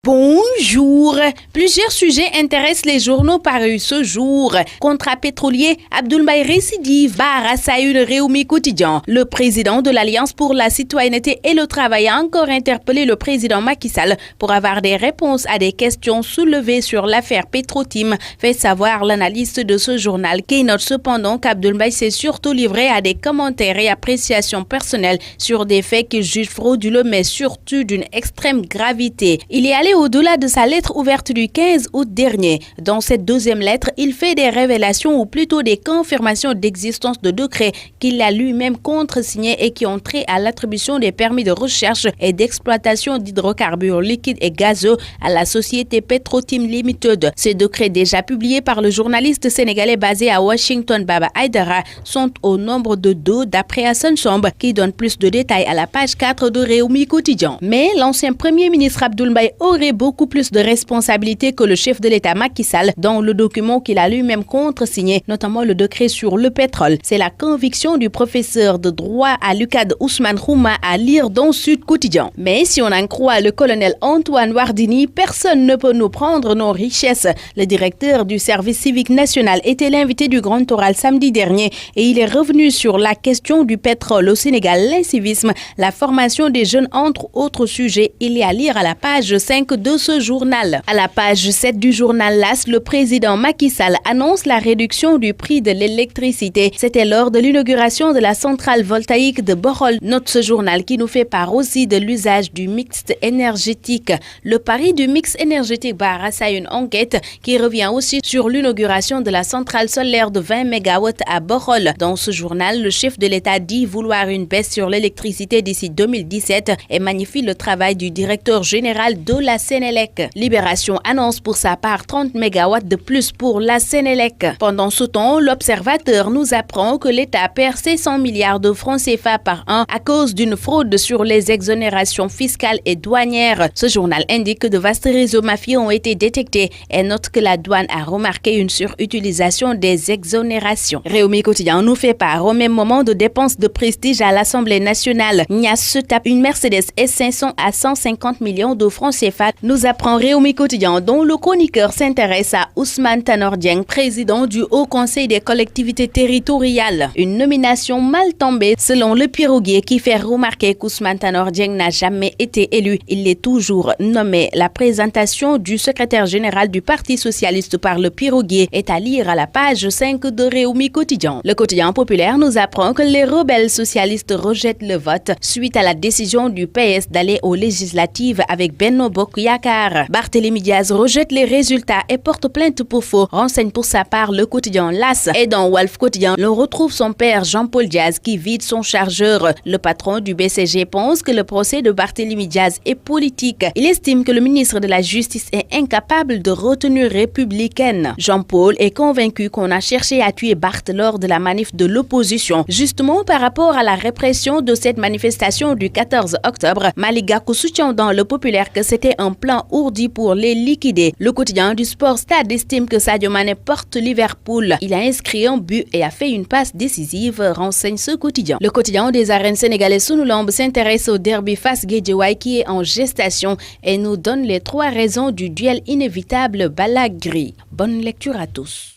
Bonjour. Plusieurs sujets intéressent les journaux parus ce jour. Contrat pétrolier, Abdoul Mbaye récidive, barre à Saül Réumi quotidien. Le président de l'Alliance pour la citoyenneté et le travail a encore interpellé le président Macky Sall pour avoir des réponses à des questions soulevées sur l'affaire Petrotim, fait savoir l'analyste de ce journal qui note cependant qu'Abdoul Mbaye s'est surtout livré à des commentaires et appréciations personnelles sur des faits qu'il juge frauduleux mais surtout d'une extrême gravité. Il est allé au-delà de sa lettre ouverte du 15 août dernier. Dans cette deuxième lettre, il fait des révélations ou plutôt des confirmations d'existence de décrets qu'il a lui-même contresignés et qui ont trait à l'attribution des permis de recherche et d'exploitation d'hydrocarbures liquides et gazeux à la société Petrotim Limited. Ces décrets déjà publiés par le journaliste sénégalais basé à Washington Baba Aïdara sont au nombre de 2 d'après Hassan Somb qui donne plus de détails à la page 4 de Réumi quotidien. Mais l'ancien premier ministre Abdoul Mbaye aurait beaucoup plus de responsabilités que le chef de l'État Macky Sall dans le document qu'il a lui-même contresigné, notamment le décret sur le pétrole. C'est la conviction du professeur de droit à l'UCAD Ousmane Rouma à lire dans Sud Quotidien. Mais si on en croit le colonel Antoine Wardini, personne ne peut nous prendre nos richesses. Le directeur du service civique national était l'invité du Grand Oral samedi dernier et il est revenu sur la question du pétrole au Sénégal, l'incivisme, la formation des jeunes entre autres sujets. Il y a à lire à la page 5 de ce journal. À la page 7 du journal LAS, le président Macky Sall annonce la réduction du prix de l'électricité. C'était lors de l'inauguration de la centrale voltaïque de Bohol. Note ce journal qui nous fait part aussi de l'usage du mix énergétique. Le pari du mix énergétique barre à une enquête qui revient aussi sur l'inauguration de la centrale solaire de 20 MW à Bohol. Dans ce journal, le chef de l'État dit vouloir une baisse sur l'électricité d'ici 2017 et magnifie le travail du directeur général de la Sénélec. Libération annonce pour sa part 30 MW de plus pour la Sénélec. Pendant ce temps, l'Observateur nous apprend que l'État perd 600 milliards de francs CFA par an à cause d'une fraude sur les exonérations fiscales et douanières. Ce journal indique que de vastes réseaux mafieux ont été détectés et note que la douane a remarqué une surutilisation des exonérations. Réumi quotidien nous fait part au même moment de dépenses de prestige à l'Assemblée nationale. Nias se tape une Mercedes S500 à 150 millions de francs CFA, nous apprend Réumi quotidien, dont le chroniqueur s'intéresse à Ousmane Tanor Dieng, président du Haut Conseil des collectivités territoriales. Une nomination mal tombée selon le Piroguier qui fait remarquer qu'Ousmane Tanor Dieng n'a jamais été élu. Il est toujours nommé. La présentation du secrétaire général du Parti socialiste par le Piroguier est à lire à la page 5 de Réumi quotidien. Le quotidien populaire nous apprend que les rebelles socialistes rejettent le vote suite à la décision du PS d'aller aux législatives avec Benno Bokk Yakaar. Barthélémy Diaz rejette les résultats et porte plainte pour faux, renseigne pour sa part le quotidien LAS. Et dans Walf Quotidien, l'on retrouve son père Jean-Paul Diaz qui vide son chargeur. Le patron du BCG pense que le procès de Barthélémy Diaz est politique. Il estime que le ministre de la Justice est incapable de retenue républicaine. Jean-Paul est convaincu qu'on a cherché à tuer Barth lors de la manif de l'opposition. Justement, par rapport à la répression de cette manifestation du 14 octobre, Malick Gakou soutient dans Le Populaire que c'était un plan ourdi pour les liquider. Le quotidien du sport Stade estime que Sadio Mané porte Liverpool. Il a inscrit un but et a fait une passe décisive, renseigne ce quotidien. Le quotidien des arènes sénégalaises Sunu Lamb s'intéresse au derby Fass Guédiawaye qui est en gestation et nous donne les 3 raisons du duel inévitable Balla Gris. Bonne lecture à tous.